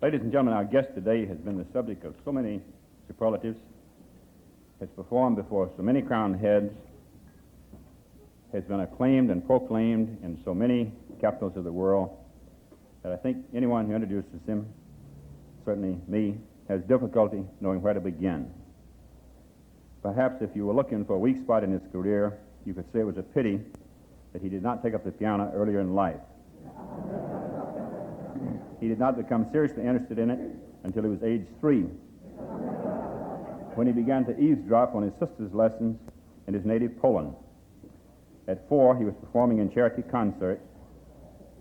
Ladies and gentlemen, our guest today has been the subject of so many superlatives, has performed before so many crowned heads, has been acclaimed and proclaimed in so many capitals of the world, that I think anyone who introduces him, certainly me, has difficulty knowing where to begin. Perhaps if you were looking for a weak spot in his career, you could say it was a pity that he did not take up the piano earlier in life. He did not become seriously interested in it until he was age 3, when he began to eavesdrop on his sister's lessons in his native Poland. At 4, he was performing in charity concerts,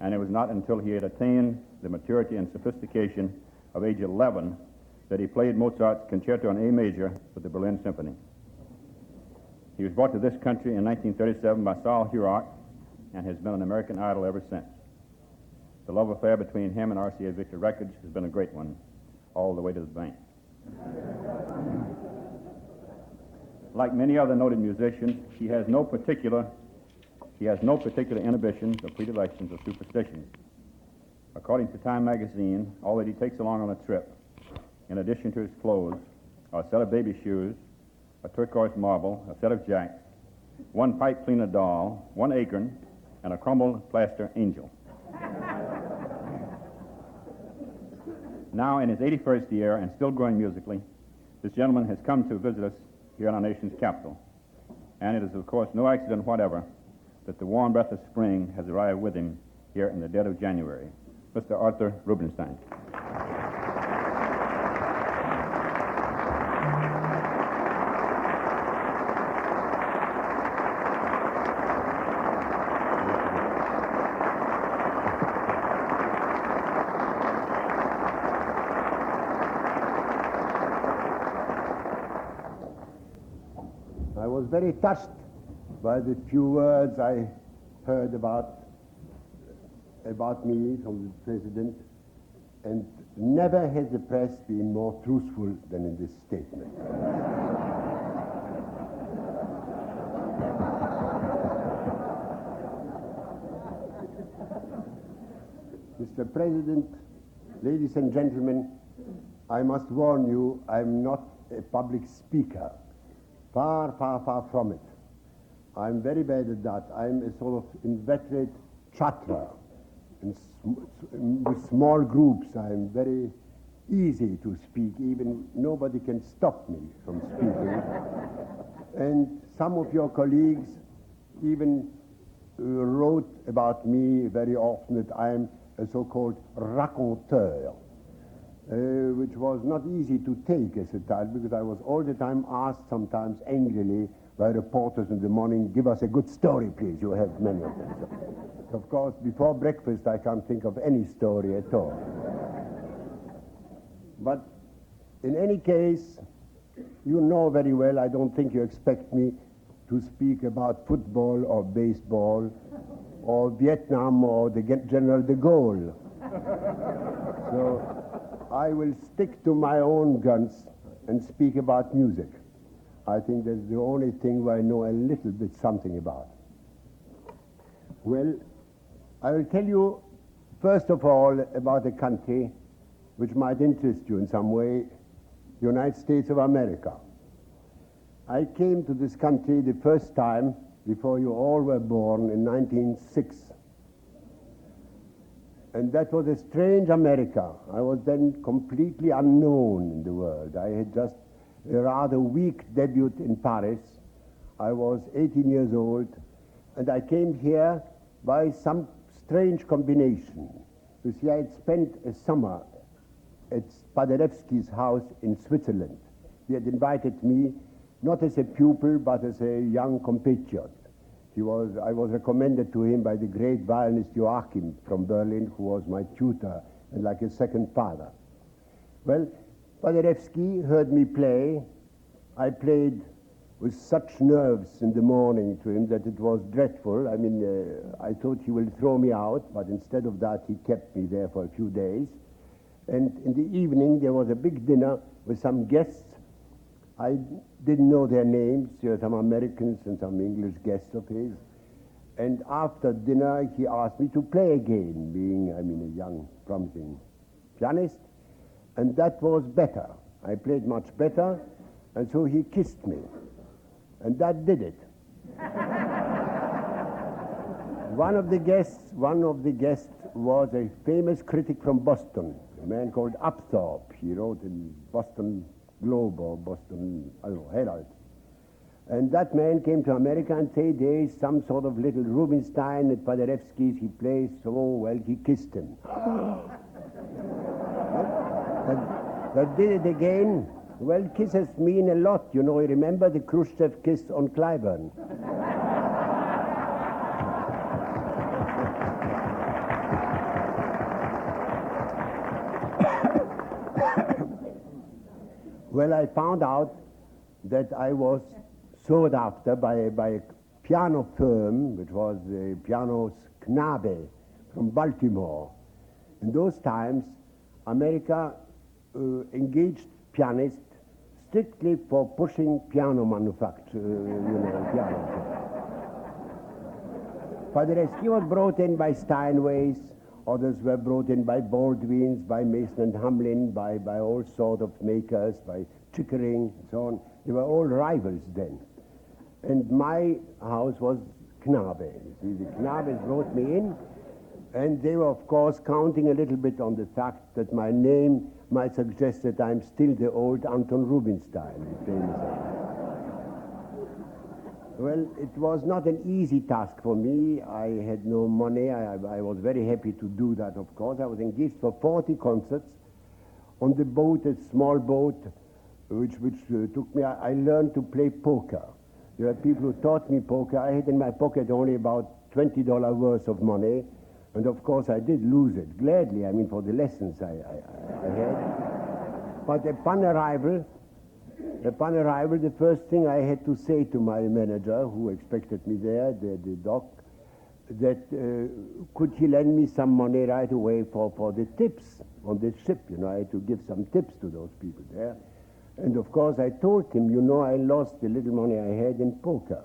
and it was not until he had attained the maturity and sophistication of age 11 that he played Mozart's Concerto in A major with the Berlin Symphony. He was brought to this country in 1937 by Saul Hurok and has been an American idol ever since. The love affair between him and RCA Victor Records has been a great one, all the way to the bank. Like many other noted musicians, he has no particular inhibitions or predilections or superstitions. According to Time magazine, all that he takes along on a trip, in addition to his clothes, are a set of baby shoes, a turquoise marble, a set of jacks, one pipe cleaner doll, one acorn, and a crumbled plaster angel. Now in his 81st year and still growing musically, this gentleman has come to visit us here in our nation's capital. And it is, of course, no accident whatever that the warm breath of spring has arrived with him here in the dead of January. Mr. Artur Rubinstein. I was very touched by the few words I heard about me from the President, and never has the press been more truthful than in this statement. Mr. President, ladies and gentlemen, I must warn you, I'm not a public speaker. Far, far, far from it. I'm very bad at that. I'm a sort of inveterate chatterer. With small groups, I'm very easy to speak. Even nobody can stop me from speaking. And some of your colleagues even wrote about me very often that I'm a so-called raconteur. Which was not easy to take as a title, because I was all the time asked, sometimes angrily, by reporters in the morning, give us a good story, please. You have many of them. So, of course, before breakfast, I can't think of any story at all. But in any case, you know very well, I don't think you expect me to speak about football or baseball or Vietnam or the General de Gaulle. So I will stick to my own guns and speak about music. I think that's the only thing I know a little bit something about. Well, I will tell you, first of all, about a country which might interest you in some way, the United States of America. I came to this country the first time, before you all were born, in 1906. And that was a strange America. I was then completely unknown in the world. I had just a rather weak debut in Paris. I was 18 years old, and I came here by some strange combination. You see, I had spent a summer at Paderewski's house in Switzerland. He had invited me, not as a pupil, but as a young compatriot. I was recommended to him by the great violinist Joachim from Berlin, who was my tutor and like a second father. Well, Paderewski heard me play. I played with such nerves in the morning to him that it was dreadful. I mean, I thought he will throw me out, but instead of that, he kept me there for a few days. And in the evening, there was a big dinner with some guests. I didn't know their names. There were some Americans and some English guests of his. And after dinner, he asked me to play again, being, a young, promising pianist. and that was better. I played much better, and so he kissed me, and that did it. One of the guests was a famous critic from Boston, a man called Artur. He wrote in Boston Globe or Boston, I don't know, Herald. And that man came to America and said, there is some sort of little Rubinstein at Paderewski's. He plays so well, he kissed him. That did it again. Well, kisses mean a lot. You know, you remember the Khrushchev kiss on Clyburn. Well, I found out that I was sought after by a piano firm, which was Pianos Knabe from Baltimore. In those times, America engaged pianists strictly for pushing piano manufacture, piano. Paderewski was brought in by Steinways, others were brought in by Baldwin's, by Mason and Hamlin, by all sorts of makers, by Chickering, and so on. They were all rivals then. And my house was Knabe. You see, the Knabes brought me in, and they were, of course, counting a little bit on the fact that my name might suggest that I'm still the old Anton Rubinstein, the famous actor. Well, it was not an easy task for me. I had no money. I was very happy to do that, of course. I was engaged for 40 concerts on the boat, a small boat, which took me. I learned to play poker. There were people who taught me poker. I had in my pocket only about $20 worth of money. And of course, I did lose it, gladly, I mean, for the lessons I had. But upon arrival, the first thing I had to say to my manager, who expected me there, the doc, that could he lend me some money right away for the tips on the ship. You know, I had to give some tips to those people there. And of course, I told him, you know, I lost the little money I had in poker.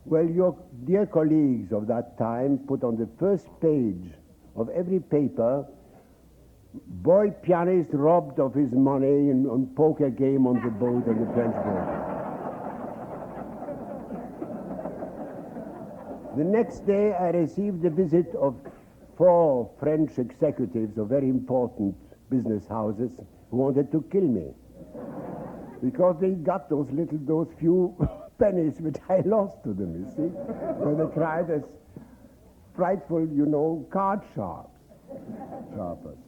Well, your dear colleagues of that time put on the first page of every paper, boy pianist robbed of his money on poker game on the boat, on the French boat. The next day I received the visit of 4 French executives of very important business houses who wanted to kill me because they got those few pennies which I lost to them, you see. Well, they tried as frightful, you know, card sharpers.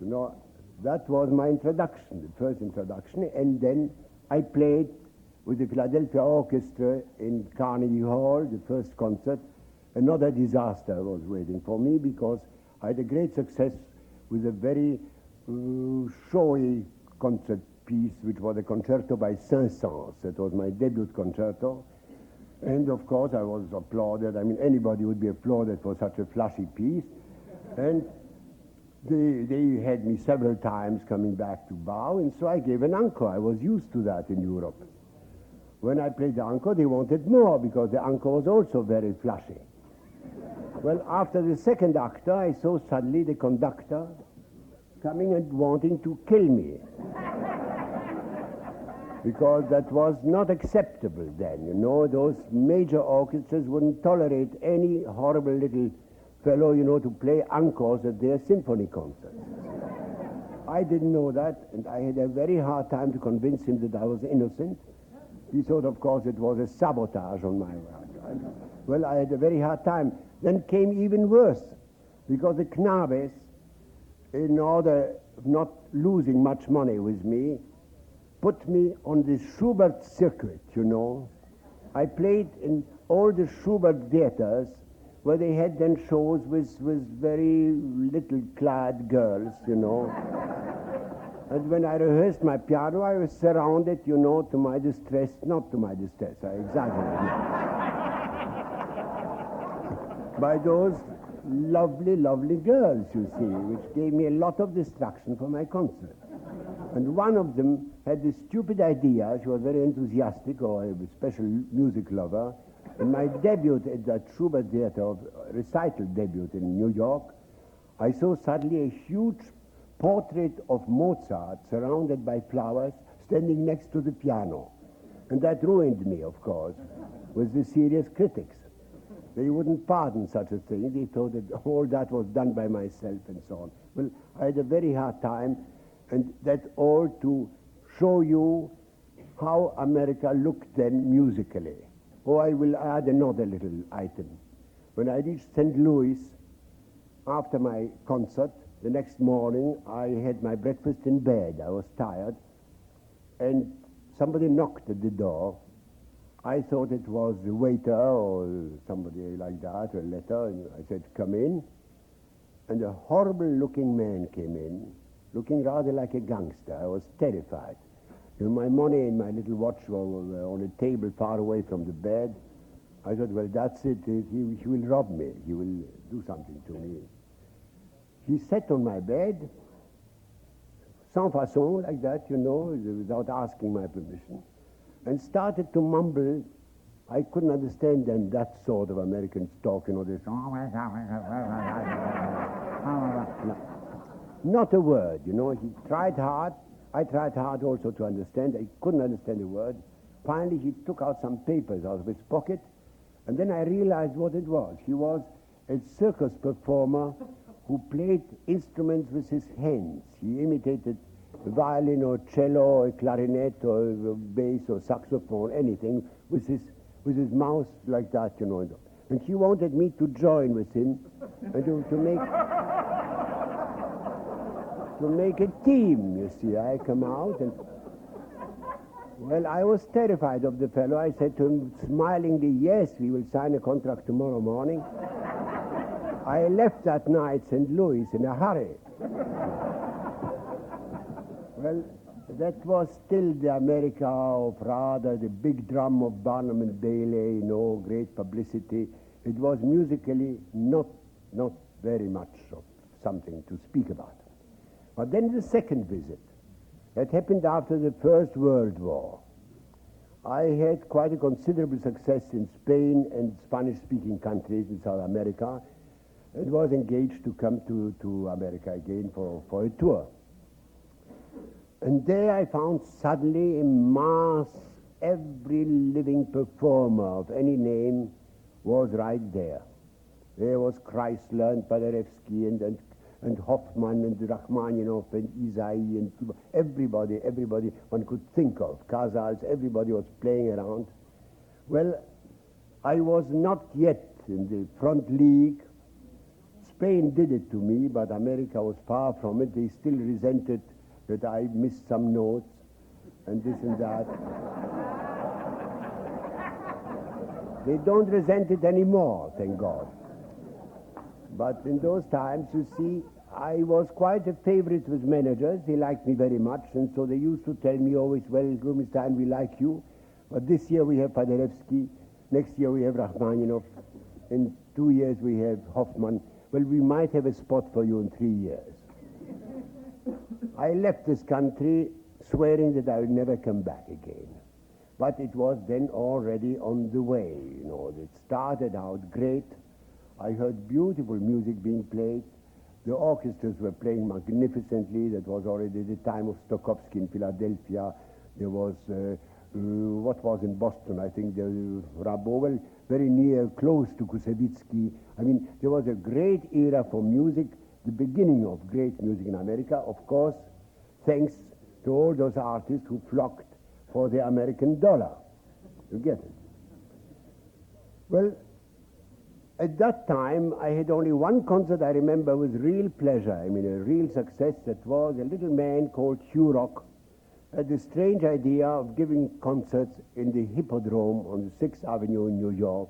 You know, that was my introduction, the first introduction. And then I played with the Philadelphia Orchestra in Carnegie Hall, the first concert. Another disaster was waiting for me because I had a great success with a very showy concert piece, which was a concerto by Saint-Saëns. That was my debut concerto. And of course, I was applauded. I mean, anybody would be applauded for such a flashy piece. And they had me several times coming back to bow, and so I gave an encore. I was used to that in Europe. When I played the encore, they wanted more because the encore was also very flashy. Well, after the second actor, I saw suddenly the conductor coming and wanting to kill me. Because that was not acceptable then, you know. Those major orchestras wouldn't tolerate any horrible little fellow, you know, to play encores at their symphony concerts. I didn't know that, and I had a very hard time to convince him that I was innocent. He thought, of course, it was a sabotage on my part. Well, I had a very hard time. Then came even worse, because the Knabes, in order of not losing much money with me, put me on the Schubert circuit, you know. I played in all the Schubert theaters where they had then shows with very little clad girls, you know. And when I rehearsed my piano, I was surrounded, you know, to my distress, not to my distress, I exaggerate, by those lovely, lovely girls, you see, which gave me a lot of distraction for my concert. And one of them had this stupid idea. She was very enthusiastic, or a special music lover. In my debut at that Schubert Theater, recital debut in New York, I saw suddenly a huge portrait of Mozart surrounded by flowers standing next to the piano. And that ruined me, of course, with the serious critics. They wouldn't pardon such a thing. They thought that all that was done by myself and so on. Well, I had a very hard time, and that's all to show you how America looked then musically. Oh, I will add another little item. When I reached St. Louis, after my concert, the next morning, I had my breakfast in bed. I was tired, and somebody knocked at the door. I thought it was the waiter or somebody like that, a letter, and I said, "Come in." And a horrible-looking man came in, looking rather like a gangster. I was terrified. You know, my money and my little watch were on a table far away from the bed. I thought, well, that's it. He will rob me. He will do something to me. He sat on my bed, sans façon, like that, you know, without asking my permission, and started to mumble. I couldn't understand then that sort of American talk, you know, this. No, not a word, you know. He tried hard. I tried hard also to understand. I couldn't understand a word. Finally, he took out some papers out of his pocket, and then I realized what it was. He was a circus performer who played instruments with his hands. He imitated a violin or cello or clarinet or bass or saxophone, anything, with his mouth like that, you know. And he wanted me to join with him and to make a team, you see. I come out and, well, I was terrified of the fellow. I said to him smilingly, "Yes, we will sign a contract tomorrow morning." I left that night St. Louis in a hurry. Well, that was still the America of rather the big drum of Barnum and Bailey, you know, great publicity. It was musically not very much of something to speak about. But then the second visit, that happened after the First World War. I had quite a considerable success in Spain and Spanish-speaking countries in South America, and was engaged to come to America again for a tour. And there I found suddenly a mass, every living performer of any name was right there. There was Chrysler and Paderewski and Hoffman and Rachmaninoff and Isai and everybody one could think of. Casals, everybody was playing around. Well, I was not yet in the front league. Spain did it to me, but America was far from it. They still resented that I missed some notes and this and that. They don't resent it anymore, thank God. But in those times, you see, I was quite a favorite with managers. They liked me very much, and so they used to tell me always, "Well, Rubinstein, we like you, but this year we have Paderewski, next year we have Rachmaninoff, in 2 years we have Hoffman. Well, we might have a spot for you in 3 years." I left this country swearing that I would never come back again. But it was then already on the way, you know. It started out great. I heard beautiful music being played. The orchestras were playing magnificently. That was already the time of Stokowski in Philadelphia. There was, what was in Boston, I think, the Rabot, well, very near, close to Kusevitsky. I mean, there was a great era for music, the beginning of great music in America, of course, thanks to all those artists who flocked for the American dollar. You get it? Well, at that time, I had only one concert I remember with real pleasure, I mean a real success. That was a little man called Hugh Rock had the strange idea of giving concerts in the Hippodrome on the 6th Avenue in New York,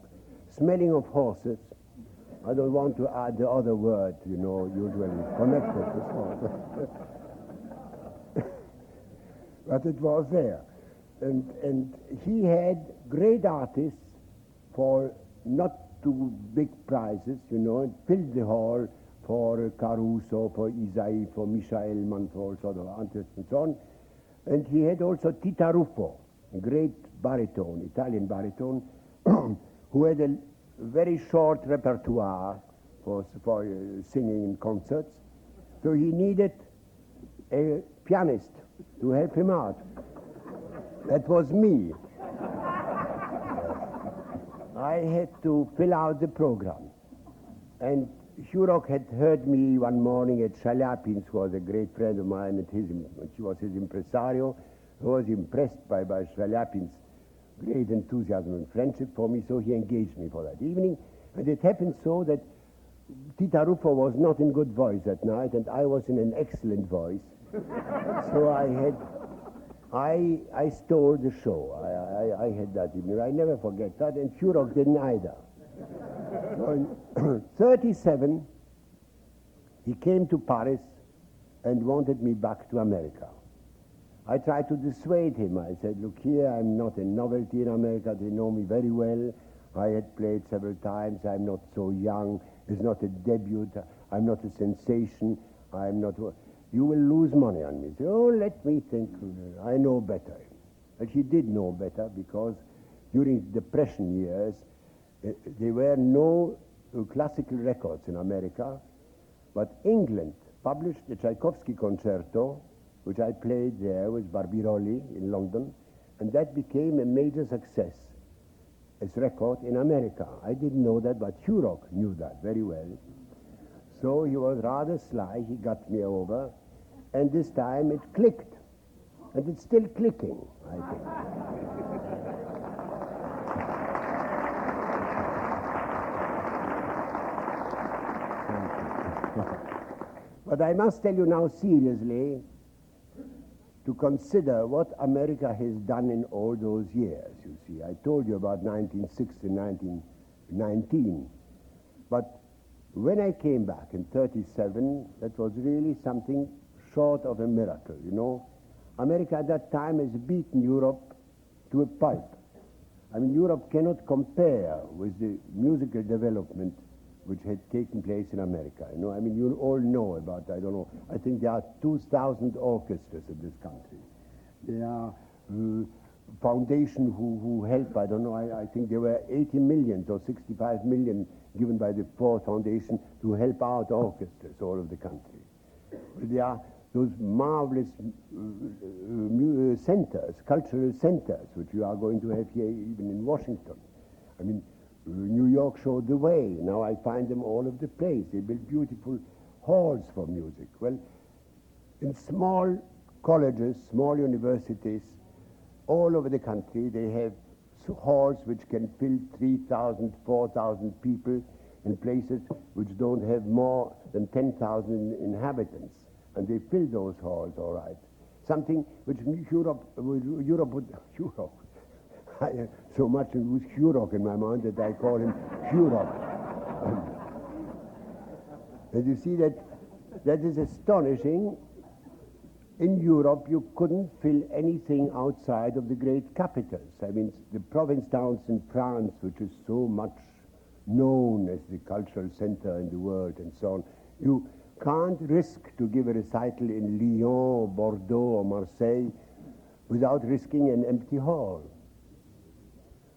smelling of horses. I don't want to add the other word, you know, usually connected with horses. But it was there. And he had great artists for not too big prizes, you know, and filled the hall for Caruso, for Isai, for Misha Elman, for all sort of artists and so on. And he had also Tita Ruffo, a great baritone, Italian baritone, who had a very short repertoire for singing in concerts. So he needed a pianist to help him out. That was me. I had to fill out the program. And Hurok had heard me one morning at Shaliapin's, who was a great friend of mine, and she was his impresario. I was impressed by Shaliapin's great enthusiasm and friendship for me, so he engaged me for that evening. And it happened so that Tita Rufo was not in good voice that night, and I was in an excellent voice. So I stole the show. I had that evening. I never forget that, and Hurok didn't either. So in 37, he came to Paris and wanted me back to America. I tried to dissuade him. I said, look here, I'm not a novelty in America. They know me very well. I had played several times. I'm not so young. It's not a debut. I'm not a sensation. I'm not... You will lose money on me. He said, oh, let me think. I know better. And he did know better because during Depression years, there were no classical records in America, but England published the Tchaikovsky concerto, which I played there with Barbirolli in London, and that became a major success as record in America. I didn't know that, but Hurok knew that very well. So he was rather sly. He got me over, and this time it clicked, and it's still clicking, I think. But I must tell you now seriously to consider what America has done in all those years, you see. I told you about 1960, 1919. But when I came back in 37, that was really something short of a miracle, you know. America at that time has beaten Europe to a pulp. I mean, Europe cannot compare with the musical development which had taken place in America. You know, I mean, you all know about, I don't know, I think there are 2,000 orchestras in this country. There are foundation who help, I don't know, I think there were 80 million or 65 million given by the Ford Foundation to help out orchestras all over the country. There are those marvelous centers, cultural centers, which you are going to have here even in Washington. I mean, New York showed the way. Now I find them all over the place. They build beautiful halls for music. Well, in small colleges, small universities, all over the country, they have halls which can fill 3,000, 4,000 people in places which don't have more than 10,000 inhabitants. And they fill those halls all right. Something which Europe would... I have so much with Hurok in my mind that I call him Hurok. And you see that is astonishing. In Europe, you couldn't fill anything outside of the great capitals. I mean, the province towns in France, which is so much known as the cultural center in the world and so on, you can't risk to give a recital in Lyon, Bordeaux, or Marseille without risking an empty hall.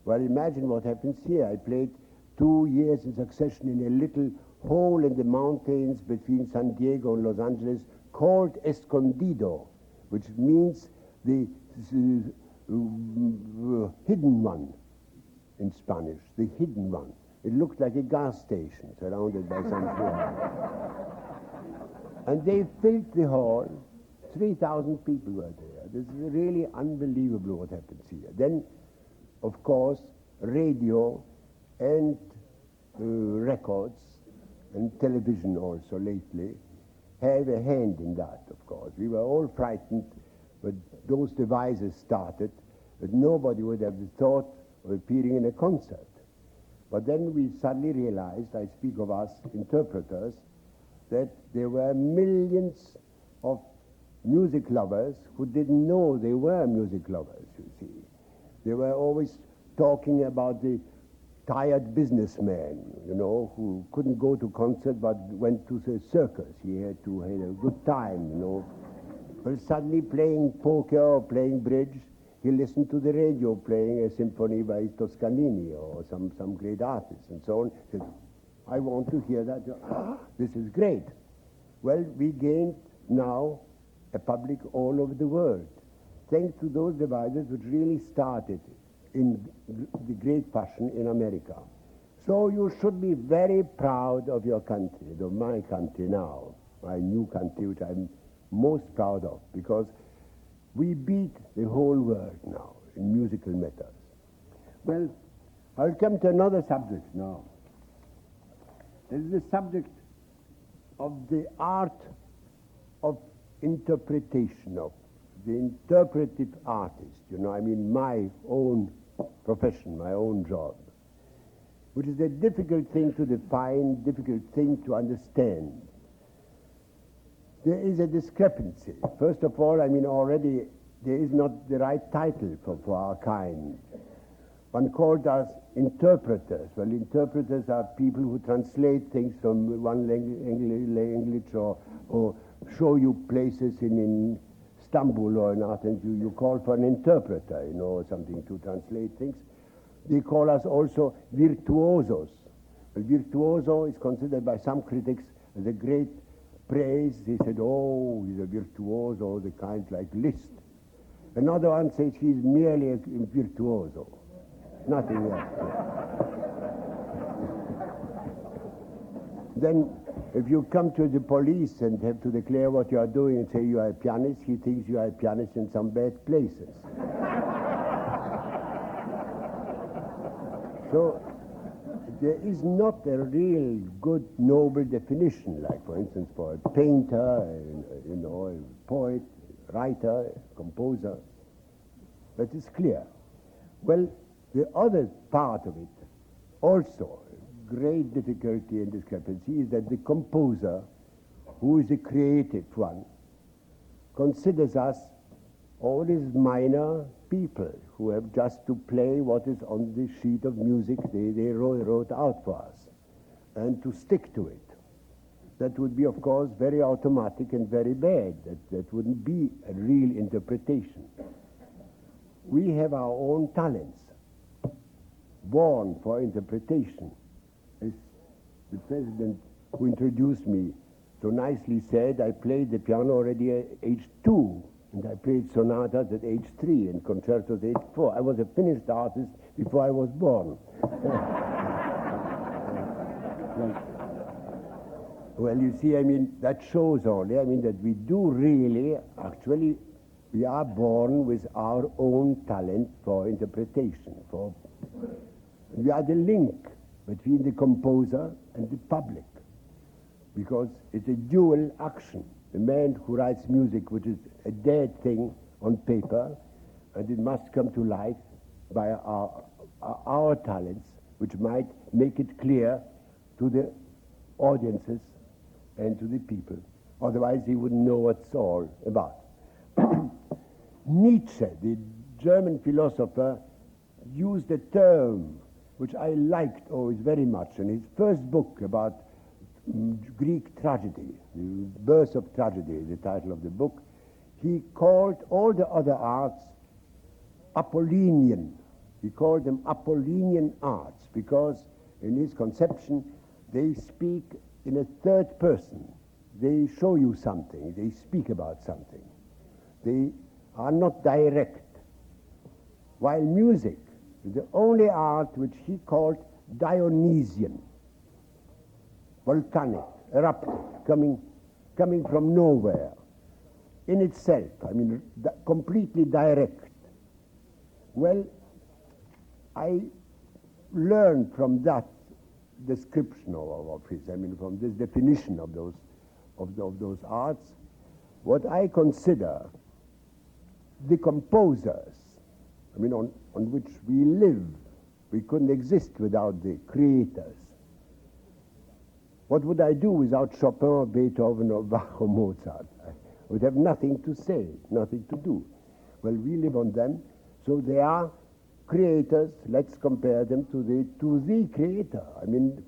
Well, imagine what happens here. I played 2 years in succession in a little hole in the mountains between San Diego and Los Angeles called Escondido, which means the hidden one in Spanish, the hidden one. It looked like a gas station surrounded by some trees. And they filled the hall. 3,000 people were there. This is really unbelievable what happens here. Then, of course, radio and records and television also lately have a hand in that, of course. We were all frightened when those devices started that nobody would have thought of appearing in a concert. But then we suddenly realized, I speak of us interpreters, that there were millions of music lovers who didn't know they were music lovers, you see. They were always talking about the tired businessman, you know, who couldn't go to concert but went to the circus. He had to have a good time, you know. But suddenly playing poker or playing bridge, he listened to the radio playing a symphony by Toscanini or some great artist and so on. He said, I want to hear that. Ah, this is great. Well, we gained now a public all over the world, thanks to those devices which really started in the great fashion in America. So you should be very proud of your country, of my country now, my new country, which I'm most proud of, because we beat the whole world now in musical matters. Well, I'll come to another subject now. This is the subject of the art of interpretation, of the interpretive artist, I mean my own profession, my own job, which is a difficult thing to define, difficult thing to understand. There is a discrepancy. First of all, already there is not the right title for our kind. One called us interpreters. Well, interpreters are people who translate things from one language or show you places in Istanbul or in Athens. You call for an interpreter, or something to translate things. They call us also virtuosos. Well, virtuoso is considered by some critics as a great praise. They said, oh, he's a virtuoso, the kind like Liszt. Another one says he's merely a virtuoso. Nothing else. Then, if you come to the police and have to declare what you are doing and say you are a pianist, he thinks you are a pianist in some bad places. So, there is not a real good, noble definition, like, for instance, for a painter, a poet, writer, composer. That is clear. Well, the other part of it, also great difficulty and discrepancy, is that the composer, who is a creative one, considers us all these minor people who have just to play what is on the sheet of music they wrote out for us, and to stick to it. That would be, of course, very automatic and very bad. That wouldn't be a real interpretation. We have our own talents, born for interpretation. As the president who introduced me so nicely said, I played the piano already at age 2, and I played sonatas at age 3 and concertos at age 4. I was a finished artist before I was born. Well, you see, that shows only, that we do really, actually, we are born with our own talent for interpretation. We are the link between the composer and the public, because it's a dual action. The man who writes music, which is a dead thing on paper, and it must come to life by our talents, which might make it clear to the audiences and to the people. Otherwise, he wouldn't know what it's all about. Nietzsche, the German philosopher, used a term which I liked always very much. In his first book about Greek tragedy, the birth of tragedy, the title of the book, he called all the other arts Apollinian. He called them Apollinian arts because, in his conception, they speak in a third person. They show you something. They speak about something. They are not direct. While music is the only art which he called Dionysian, volcanic, eruptive, coming from nowhere, in itself, completely direct. Well, I learned from that description of his, from this definition of those arts, what I consider the composers, on which we live. We couldn't exist without the creators. What would I do without Chopin or Beethoven or Bach or Mozart? I would have nothing to say, nothing to do. Well, we live on them, so they are creators. Let's compare them to the creator.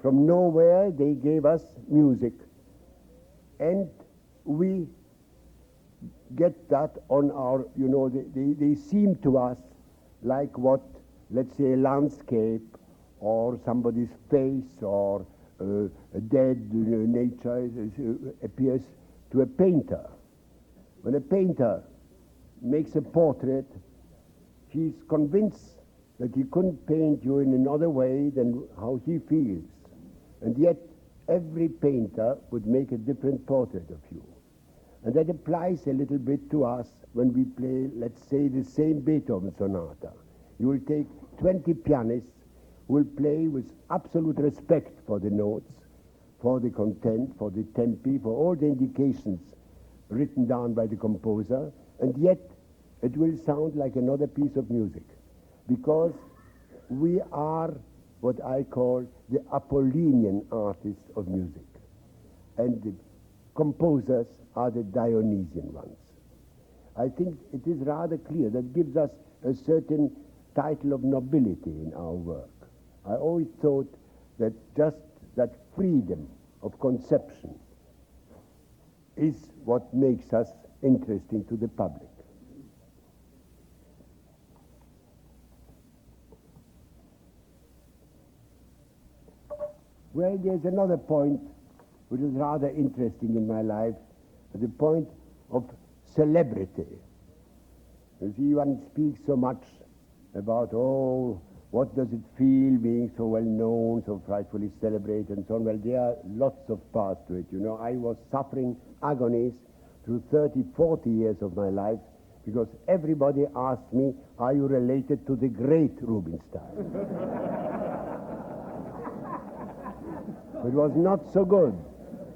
From nowhere they gave us music, and we get that on our, they seem to us like what, let's say, a landscape or somebody's face or a dead nature appears to a painter. When a painter makes a portrait, he's convinced that he couldn't paint you in another way than how he feels. And yet, every painter would make a different portrait of you. And that applies a little bit to us when we play, let's say, the same Beethoven sonata. You will take 20 pianists who will play with absolute respect for the notes, for the content, for the tempi, for all the indications written down by the composer, and yet it will sound like another piece of music, because we are what I call the Apollinian artists of music, and the composers are the Dionysian ones. I think it is rather clear. That gives us a certain title of nobility in our work. I always thought that just that freedom of conception is what makes us interesting to the public. Well, there's another point which is rather interesting in my life, the point of celebrity. You see, one speaks so much about, oh, what does it feel being so well known, so frightfully celebrated, and so on. Well, there are lots of parts to it. You know, I was suffering agonies through 30, 40 years of my life because everybody asked me, are you related to the great Rubinstein? It was not so good.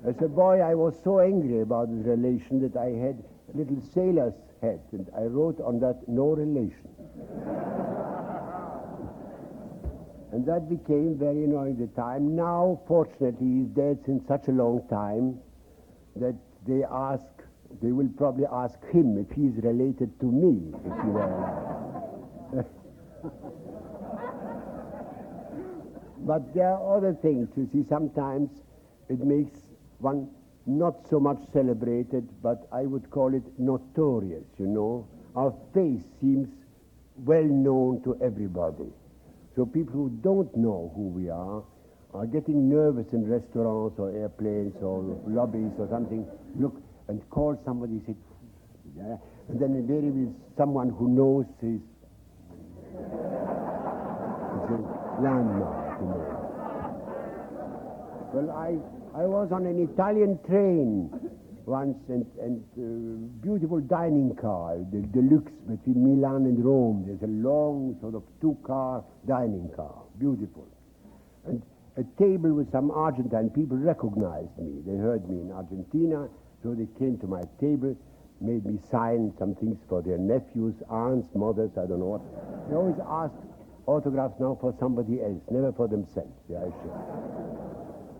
As a boy, I was so angry about this relation that I had a little sailor's hat, and I wrote on that, no relation. And that became very annoying at the time. Now, fortunately, he's dead since such a long time that they will probably ask him if he's related to me, if he were alive. But there are other things, you see. Sometimes it makes one not so much celebrated, but I would call it notorious, you know. Our face seems well known to everybody. So people who don't know who we are getting nervous in restaurants or airplanes or lobbies or something, look and call somebody, say, yeah, and then invariably someone who knows his landmark, you know. Well, I was on an Italian train once, and beautiful dining car, the deluxe between Milan and Rome. There's a long sort of two-car dining car, beautiful. And a table with some Argentine people recognized me. They heard me in Argentina, so they came to my table, made me sign some things for their nephews, aunts, mothers, I don't know what. They always ask autographs now for somebody else, never for themselves. Yeah, I should.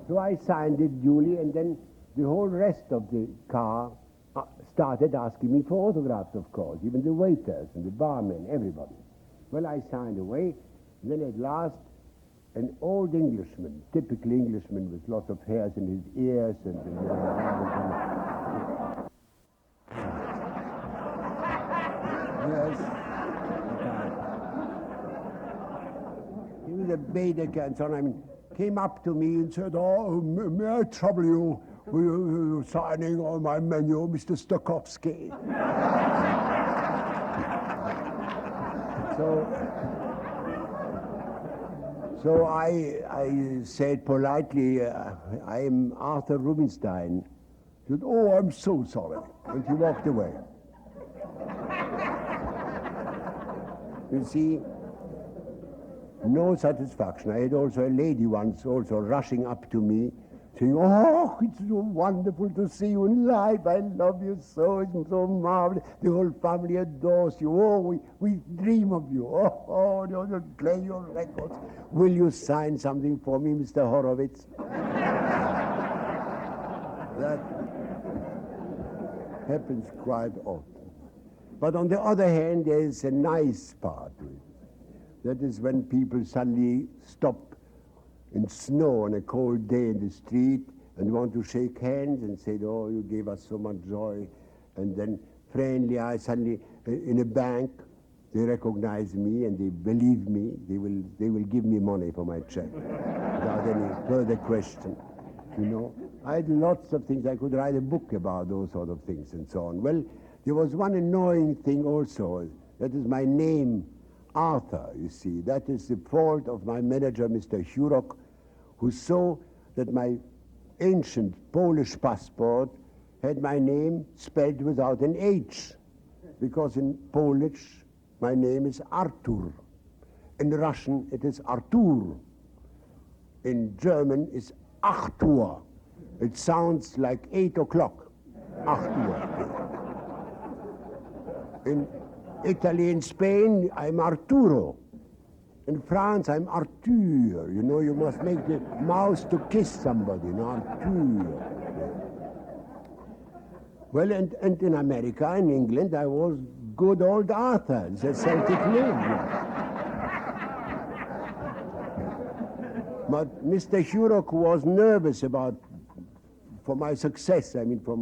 So I signed it duly, and then the whole rest of the car started asking me for autographs, of course, even the waiters and the barmen, everybody. Well, I signed away, and then at last, an old Englishman, typical Englishman with lots of hairs in his ears and yes. He was a Baedeker and so on. I mean, came up to me and said, oh, may I trouble you with signing on my menu, Mr. Stokowski? So I said politely, I am Artur Rubinstein. He said, oh, I'm so sorry. And he walked away. You see, no satisfaction. I had also a lady once also rushing up to me, saying, oh, it's so wonderful to see you in life. I love you so. It's so marvelous. The whole family adores you. Oh, we dream of you. Oh, you play your records. Will you sign something for me, Mr. Horowitz? That happens quite often. But on the other hand, there is a nice part to it. That is when people suddenly stop in snow on a cold day in the street and want to shake hands and say, oh, you gave us so much joy. And then friendly, I suddenly, in a bank, they recognize me and they believe me. They will give me money for my check without any further question. You know, I had lots of things. I could write a book about those sort of things and so on. Well, There was one annoying thing also. That is my name, Arthur, you see. That is the fault of my manager, Mr. Hurok, who saw that my ancient Polish passport had my name spelled without an H, because in Polish my name is Artur. In Russian it is Artur. In German it's Artur. It sounds like 8 o'clock. Artur. In Italy and Spain I'm Arturo. In France, I'm Artur. You know, you must make the mouth to kiss somebody, you know, Artur. Well, and in America, in England, I was good old Arthur. It's a Celtic name. But Mr. Hurok was nervous for my success, I mean, for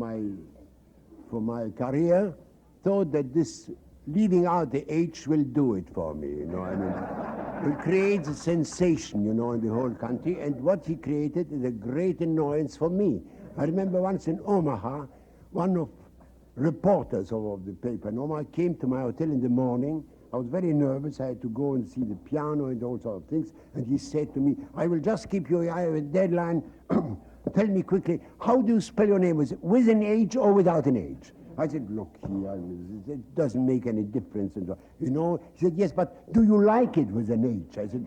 my career, thought that this leaving out the H will do it for me, you know, I mean. It creates a sensation, you know, in the whole country, and what he created is a great annoyance for me. I remember once in Omaha, one of reporters of the paper in Omaha came to my hotel in the morning. I was very nervous. I had to go and see the piano and all sorts of things, and he said to me, I will just keep you, I have a deadline. Tell me quickly, how do you spell your name? With an H or without an H? I said, look here, it doesn't make any difference. And you know, he said, yes, but do you like it with an H? I said,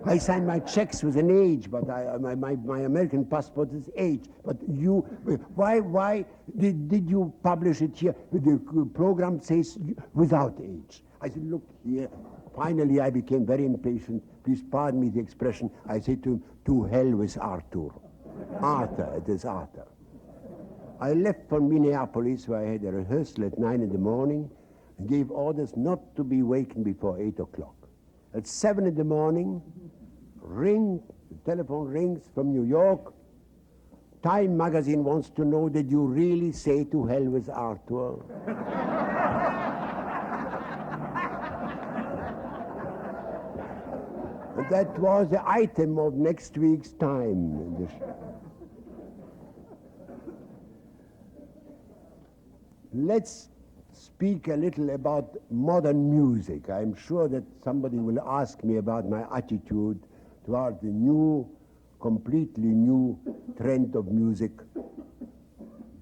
I sign my checks with an H, but my American passport is H. But you, why did you publish it here? The program says without H. I said, look here. Finally, I became very impatient. Please pardon me the expression. I said to hell with Artur. Arthur, it is Arthur. I left for Minneapolis, where I had a rehearsal at 9 in the morning, and gave orders not to be wakened before 8 o'clock. At 7 in the morning, the telephone rings from New York. Time magazine wants to know, did you really say to hell with Artur? And that was the item of next week's Time. Let's speak a little about modern music. I'm sure that somebody will ask me about my attitude toward the new, completely new trend of music.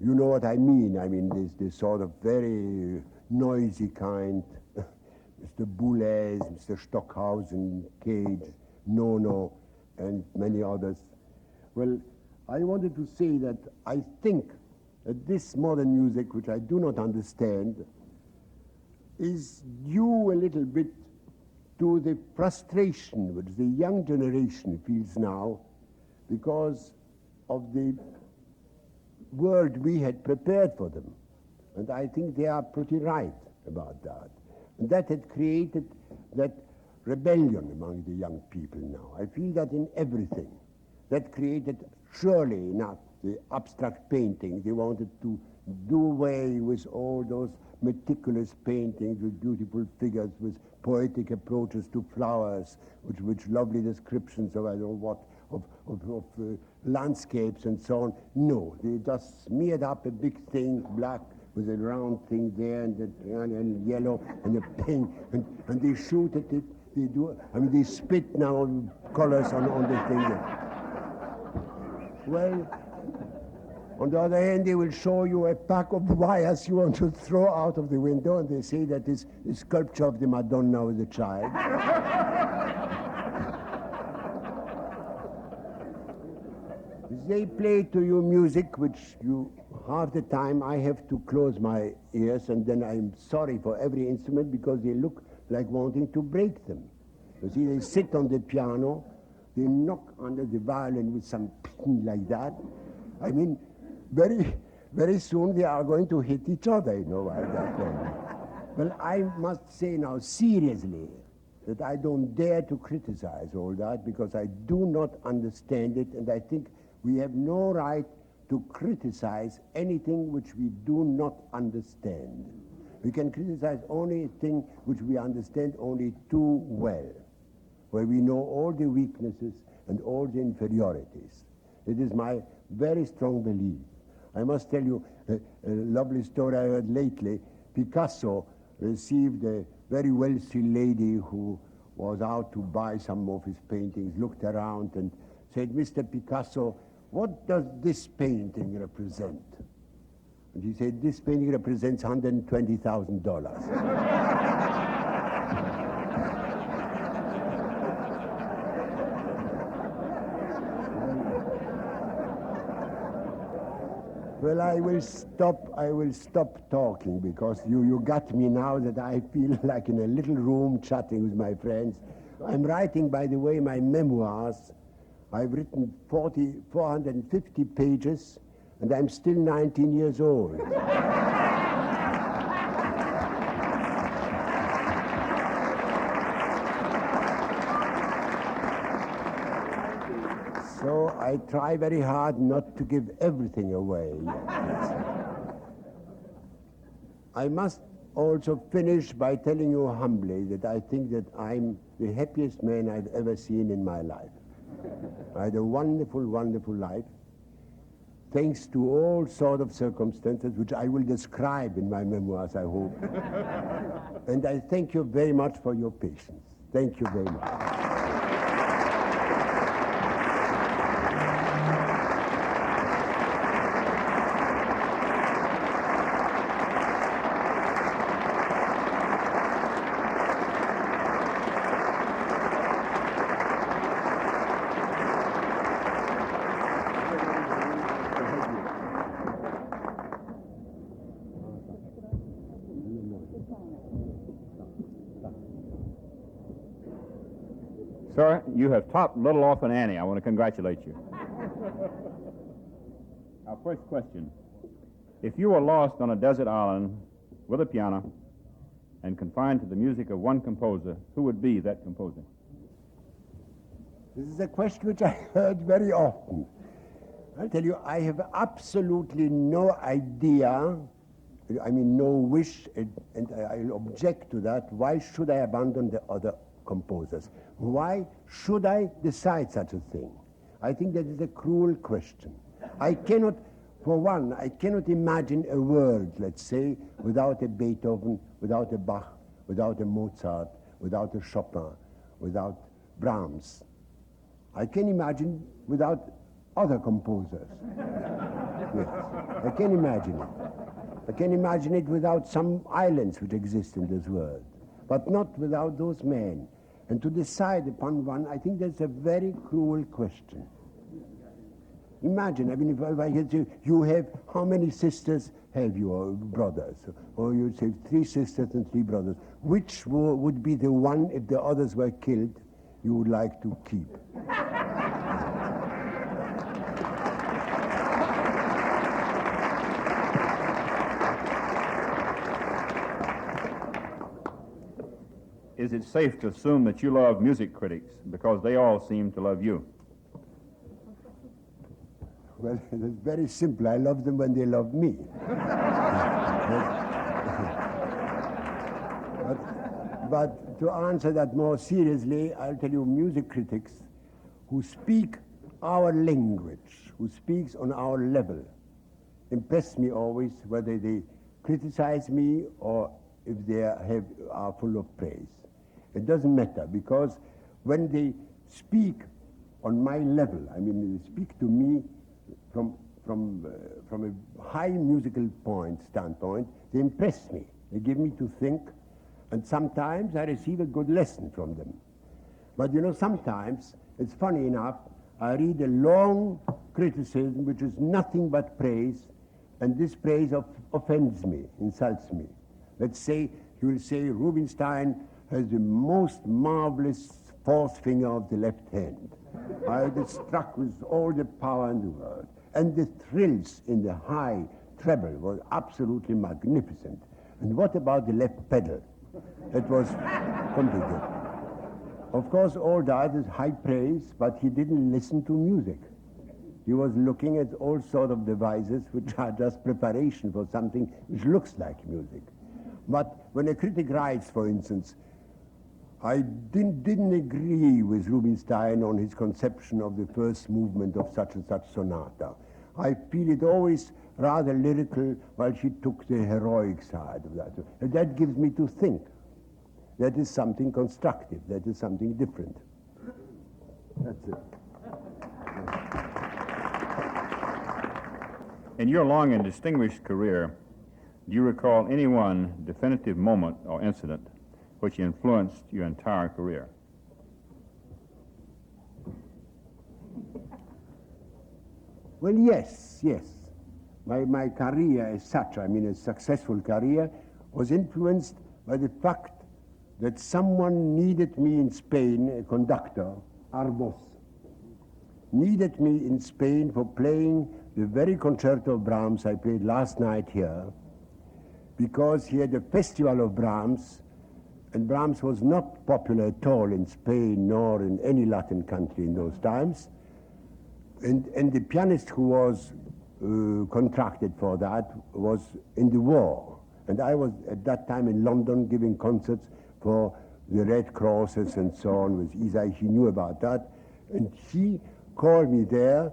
You know what I mean. I mean, this sort of very noisy kind. Mr. Boulez, Mr. Stockhausen, Cage, Nono, and many others. Well, I wanted to say that I think that this modern music, which I do not understand, is due a little bit to the frustration which the young generation feels now because of the world we had prepared for them. And I think they are pretty right about that. And that had created that rebellion among the young people now. I feel that in everything. That created, surely enough, the abstract painting. They wanted to do away with all those meticulous paintings with beautiful figures, with poetic approaches to flowers, which lovely descriptions of I don't know what, of landscapes and so on. No, they just smeared up a big thing, black, with a round thing there, and yellow, and a pink, and they shoot at it. They do. I mean, they spit now colors on the thing. Well, on the other hand, they will show you a pack of wires you want to throw out of the window, and they say that is a sculpture of the Madonna with the child. They play to you music which you, half the time I have to close my ears, and then I'm sorry for every instrument because they look like wanting to break them. You see, they sit on the piano, they knock under the violin with some pin like that. I mean, very, very soon they are going to hit each other, you know, like that. Well, I must say now seriously that I don't dare to criticize all that because I do not understand it, and I think we have no right to criticize anything which we do not understand. We can criticize only a thing which we understand only too well, where we know all the weaknesses and all the inferiorities. It is my very strong belief. I must tell you a lovely story I heard lately. Picasso received a very wealthy lady who was out to buy some of his paintings, looked around and said, "Mr. Picasso, what does this painting represent?" And he said, "This painting represents $120,000. Well, I will stop talking because you got me now that I feel like in a little room chatting with my friends. I'm writing, by the way, my memoirs. I've written 450 pages, and I'm still 19 years old. So I try very hard not to give everything away. I must also finish by telling you humbly that I think that I'm the happiest man I've ever seen in my life. I had a wonderful, wonderful life, thanks to all sorts of circumstances, which I will describe in my memoirs, I hope. And I thank you very much for your patience. Thank you very much. Sir, you have topped Little Orphan Annie. I want to congratulate you. Our first question. If you were lost on a desert island with a piano and confined to the music of one composer, who would be that composer? This is a question which I heard very often. I'll tell you, I have absolutely no idea, no wish, and I'll object to that. Why should I abandon the other composers? Why should I decide such a thing? I think that is a cruel question. For one, I cannot imagine a world, let's say, without a Beethoven, without a Bach, without a Mozart, without a Chopin, without Brahms. I can imagine without other composers. Yes, I can imagine it. I can imagine it without some islands which exist in this world, but not without those men. And to decide upon one, I think that's a very cruel question. Imagine, if I had to, you have, how many sisters have you, or brothers? Or you say 3 sisters and 3 brothers. Which would be the one, if the others were killed, you would like to keep? Is it safe to assume that you love music critics because they all seem to love you? Well, it's very simple. I love them when they love me. but to answer that more seriously, I'll tell you, music critics who speak our language, who speaks on our level, impress me always, whether they criticize me or if they are full of praise. It doesn't matter, because when they speak on my level, they speak to me from a high musical standpoint, they impress me. They give me to think, and sometimes I receive a good lesson from them. But sometimes, it's funny enough, I read a long criticism which is nothing but praise, and this praise offends me, insults me. Let's say, you will say Rubinstein has the most marvelous fourth finger of the left hand. I was struck with all the power in the world. And the thrills in the high treble was absolutely magnificent. And what about the left pedal? It was completely. Of course, all that is high praise, but he didn't listen to music. He was looking at all sorts of devices which are just preparation for something which looks like music. But when a critic writes, for instance, I didn't agree with Rubinstein on his conception of the first movement of such and such sonata. I feel it always rather lyrical, while she took the heroic side of that. And that gives me to think. That is something constructive. That is something different. That's it. In your long and distinguished career, do you recall any one definitive moment or incident which influenced your entire career? Well, yes. My career as such, I mean a successful career, was influenced by the fact that someone needed me in Spain, a conductor, Arbos, needed me in Spain for playing the very concerto of Brahms I played last night here, because he had a festival of Brahms, and Brahms was not popular at all in Spain nor in any Latin country in those times. And the pianist who was contracted for that was in the war. And I was at that time in London giving concerts for the Red Crosses and so on with Isai. He knew about that. And he called me there.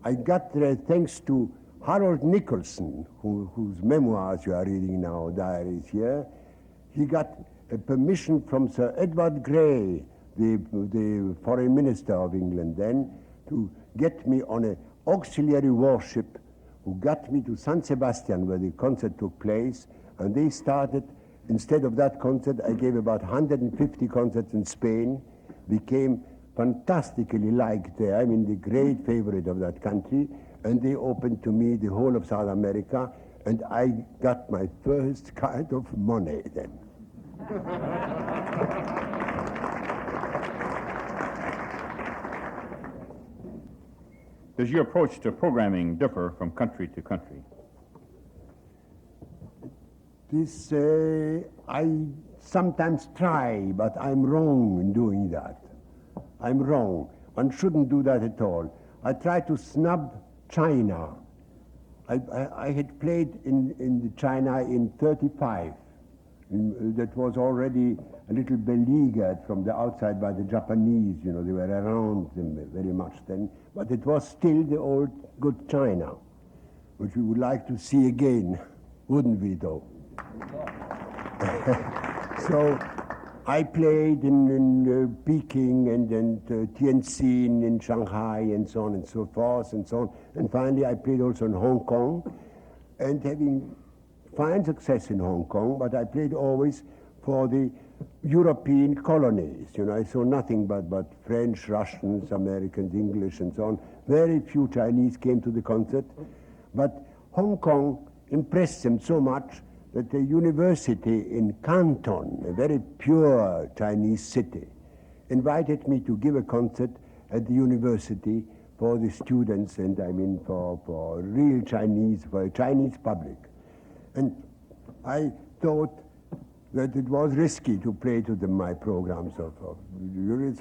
I got there thanks to Harold Nicholson, whose memoirs you are reading now, diaries here. He got a permission from Sir Edward Grey, the foreign minister of England then, to get me on an auxiliary warship who got me to San Sebastian where the concert took place. And they started, instead of that concert, I gave about 150 concerts in Spain, became fantastically liked there. I mean, the great favorite of that country. And they opened to me the whole of South America, and I got my first kind of money then. Does your approach to programming differ from country to country? This, I sometimes try, but I'm wrong in doing that. I'm wrong. One shouldn't do that at all. I try to snub China. I had played in China in 35. That was already a little beleaguered from the outside by the Japanese. You know, they were around them very much then. But it was still the old good China, which we would like to see again, wouldn't we, though? So I played in Peking and Tianjin in Shanghai and so on and so forth and so on. And finally I played also in Hong Kong, and having fine success in Hong Kong, but I played always for the European colonies. You know, I saw nothing but French, Russians, Americans, English and so on. Very few Chinese came to the concert, but Hong Kong impressed them so much that the university in Canton, a very pure Chinese city, invited me to give a concert at the university for the students, and I mean for real Chinese, for a Chinese public. And I thought that it was risky to play to them my programs of so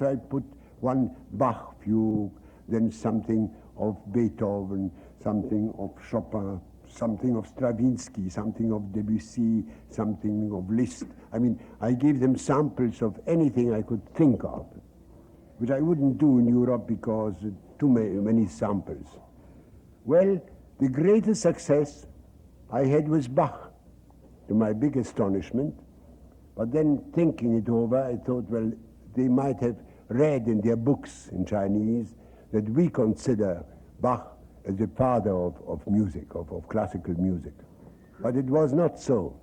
I put one Bach fugue, then something of Beethoven, something of Chopin, something of Stravinsky, something of Debussy, something of Liszt. I mean, I gave them samples of anything I could think of, which I wouldn't do in Europe because too many samples. Well, the greatest success I had was Bach, to my big astonishment. But then thinking it over, I thought, well, they might have read in their books in Chinese that we consider Bach as the father of music, of classical music. But it was not so.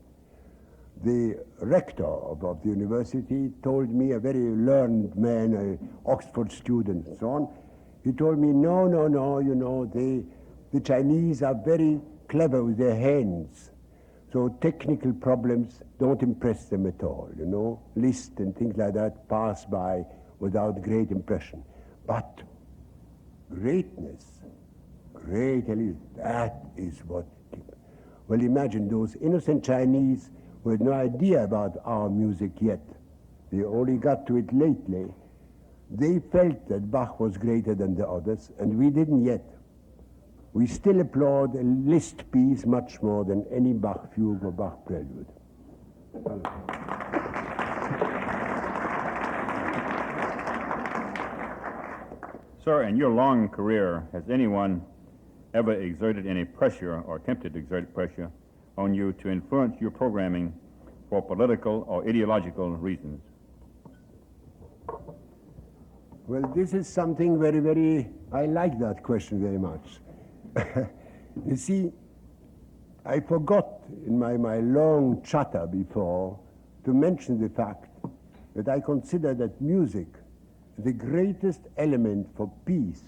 The rector of the university told me, a very learned man, an Oxford student and so on, he told me, no, you know, the Chinese are very clever with their hands. So technical problems don't impress them at all, you know. Liszt and things like that pass by without great impression. But greatness, that is what. Well, imagine those innocent Chinese who had no idea about our music yet. They only got to it lately. They felt that Bach was greater than the others, and we didn't yet. We still applaud a Liszt piece much more than any Bach fugue or Bach prelude. Sir, in your long career, has anyone ever exerted any pressure or attempted to exert pressure on you to influence your programming for political or ideological reasons? Well, this is something I like that question very much. You see, I forgot in my long chatter before to mention the fact that I consider that music the greatest element for peace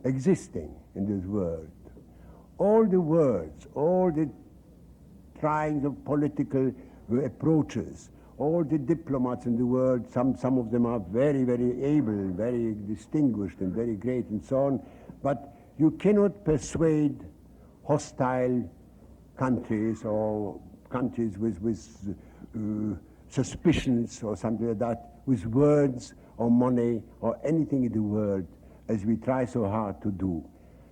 existing in this world. All the words, all the trying of political approaches, all the diplomats in the world, some of them are very able, very distinguished and very great and so on, but you cannot persuade hostile countries or countries with suspicions or something like that with words or money or anything in the world as we try so hard to do.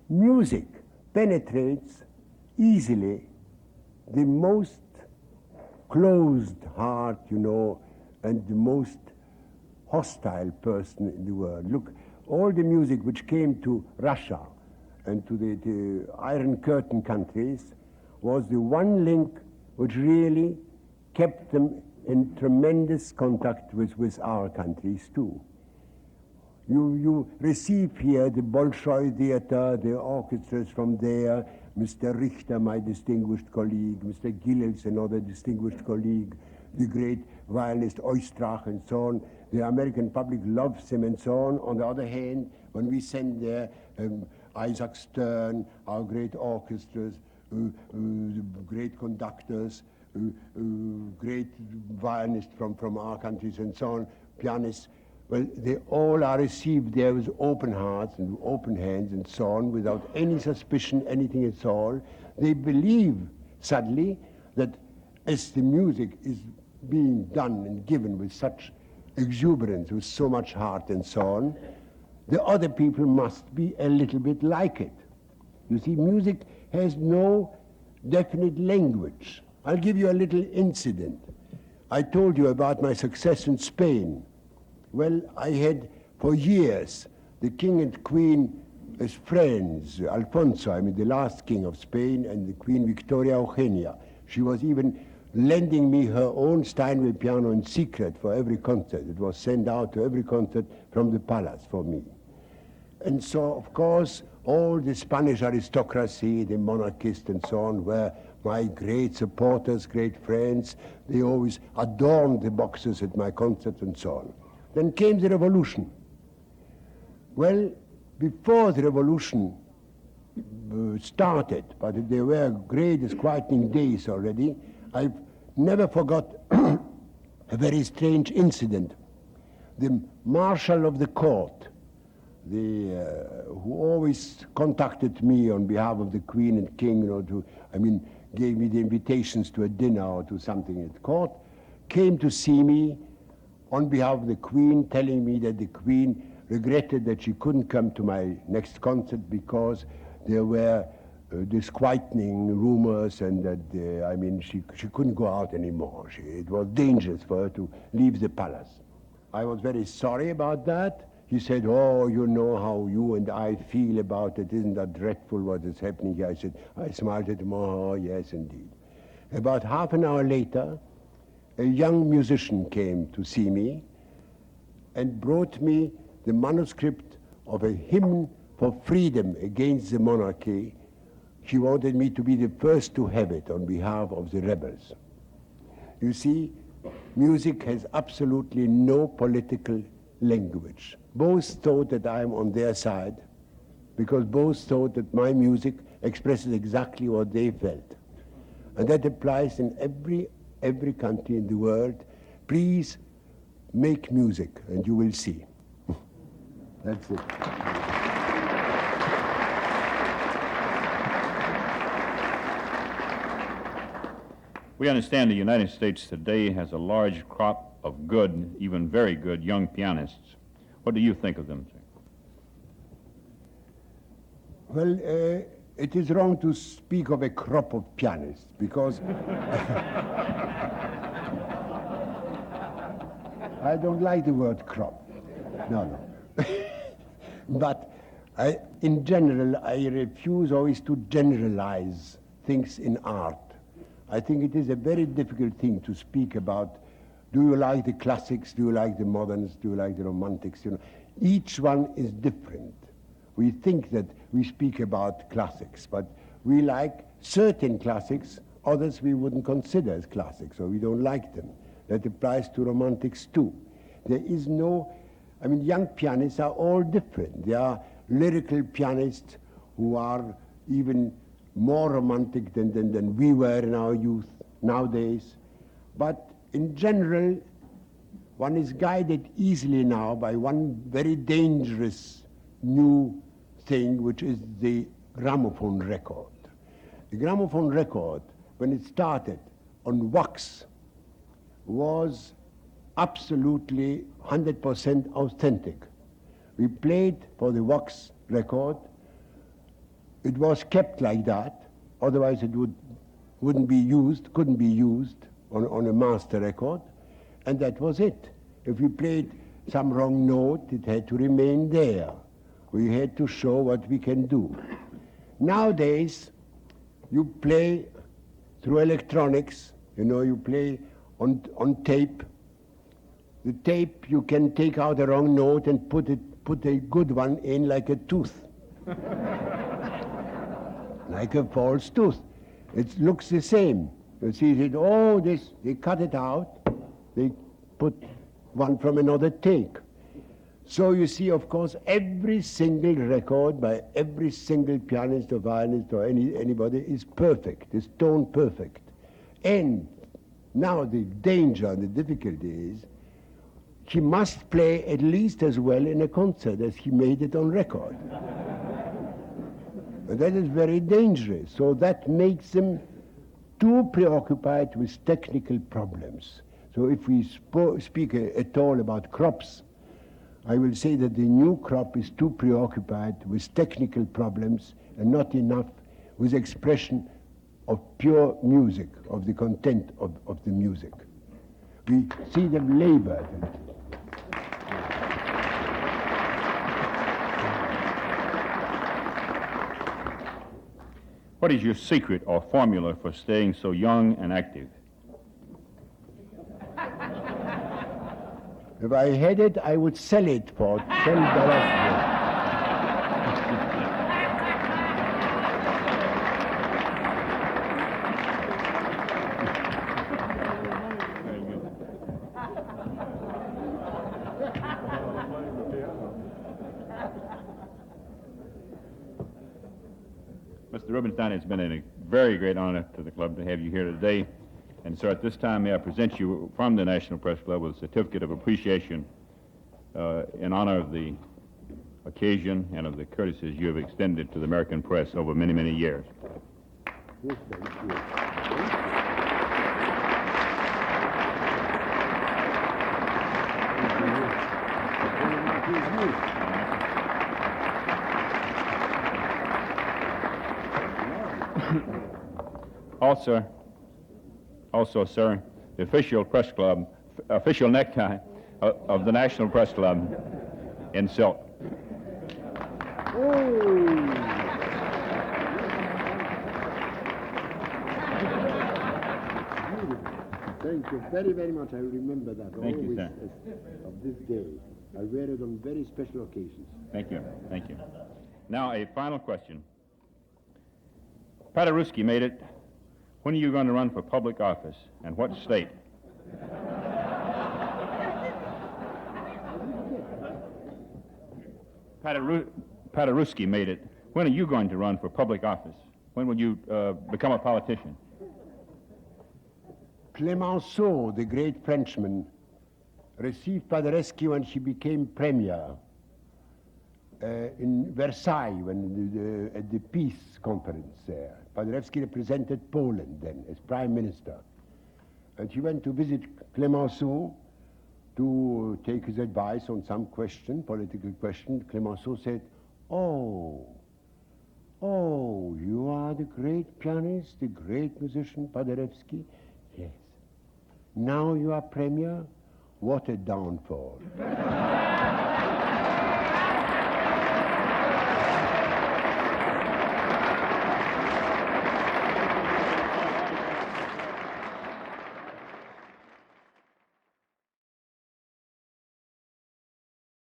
Music penetrates easily the most closed heart, and the most hostile person in the world. Look, all the music which came to Russia and to the Iron Curtain countries was the one link which really kept them in tremendous contact with our countries too. You receive here the Bolshoi Theater, the orchestras from there, Mr. Richter, my distinguished colleague, Mr. Gilels, another distinguished colleague, the great violinist Oistrach and so on. The American public loves him and so on. On the other hand, when we send there Isaac Stern, our great orchestras, great conductors, great violinists from our countries and so on, pianists, well, they all are received there with open hearts and open hands and so on, without any suspicion, anything at all. They believe suddenly that as the music is being done and given with such exuberance, with so much heart and so on, the other people must be a little bit like it. You see, music has no definite language. I'll give you a little incident. I told you about my success in Spain. Well, I had for years the king and queen as friends, Alfonso, the last king of Spain, and the Queen Victoria Eugenia. She was even lending me her own Steinway piano in secret for every concert. It was sent out to every concert from the palace for me. And so, of course, all the Spanish aristocracy, the monarchists and so on, were my great supporters, great friends. They always adorned the boxes at my concerts and so on. Then came the revolution. Well, before the revolution started, but there were great disquieting days already, I've never forgot a very strange incident. The marshal of the court, who always contacted me on behalf of the queen and king, gave me the invitations to a dinner or to something at court, came to see me on behalf of the queen, telling me that the queen regretted that she couldn't come to my next concert because there were disquieting rumors and that, she couldn't go out anymore. It was dangerous for her to leave the palace. I was very sorry about that. He said, "Oh, you know how you and I feel about it. Isn't that dreadful what is happening here?" I smiled at him, "Oh, yes, indeed." About half an hour later, a young musician came to see me and brought me the manuscript of a hymn for freedom against the monarchy. She wanted me to be the first to have it on behalf of the rebels. You see, music has absolutely no political language. Both thought that I am on their side because both thought that my music expresses exactly what they felt. And that applies in every country in the world. Please make music and you will see. That's it. We understand the United States today has a large crop of good, even very good, young pianists. What do you think of them, sir? Well, it is wrong to speak of a crop of pianists because I don't like the word crop. No. But In general, I refuse always to generalize things in art. I think it is a very difficult thing to speak about. Do you like the classics? Do you like the moderns? Do you like the romantics? You know, each one is different. We think that we speak about classics, but we like certain classics, others we wouldn't consider as classics, or we don't like them. That applies to romantics too. There is no, I mean, young pianists are all different. There are lyrical pianists who are even more romantic than we were in our youth nowadays. But in general, one is guided easily now by one very dangerous new thing, which is the gramophone record. The gramophone record, when it started on wax, was absolutely 100% authentic. We played for the wax record. It was kept like that, otherwise it couldn't be used on a master record, and that was it. If we played some wrong note, it had to remain there. We had to show what we can do. Nowadays, you play through electronics, you know, you play on tape. The tape, you can take out a wrong note and put a good one in like a tooth. Like a false tooth. It looks the same. You see, they cut it out, they put one from another take. So you see, of course, every single record by every single pianist or violinist or anybody is perfect, is tone perfect. And now the danger, the difficulty is, he must play at least as well in a concert as he made it on record. And that is very dangerous. So that makes them too preoccupied with technical problems. So if we speak at all about crops, I will say that the new crop is too preoccupied with technical problems and not enough with expression of pure music, of the content of the music. We see them labor. What is your secret or formula for staying so young and active? If I had it, I would sell it for $10. Mr. Rubinstein, it's been a very great honor to the club to have you here today. And so at this time, may I present you from the National Press Club with a certificate of appreciation in honor of the occasion and of the courtesies you have extended to the American press over many, many years. Yes, thank you. Also, sir, the official necktie of the National Press Club in silk. Thank you very, very much. I will remember that Thank you, sir. Of this day. I wear it on very special occasions. Thank you. Thank you. Now, a final question. Paderewski made it. When are you going to run for public office, and what state? Paderewski made it. When are you going to run for public office? When will you become a politician? Clemenceau, the great Frenchman, received Paderewski when she became premier in Versailles, at the peace conference there. Paderewski represented Poland then as prime minister. And she went to visit Clemenceau to take his advice on some question, political question. Clemenceau said, oh, you are the great pianist, the great musician Paderewski? Yes. Now you are premier? What a downfall.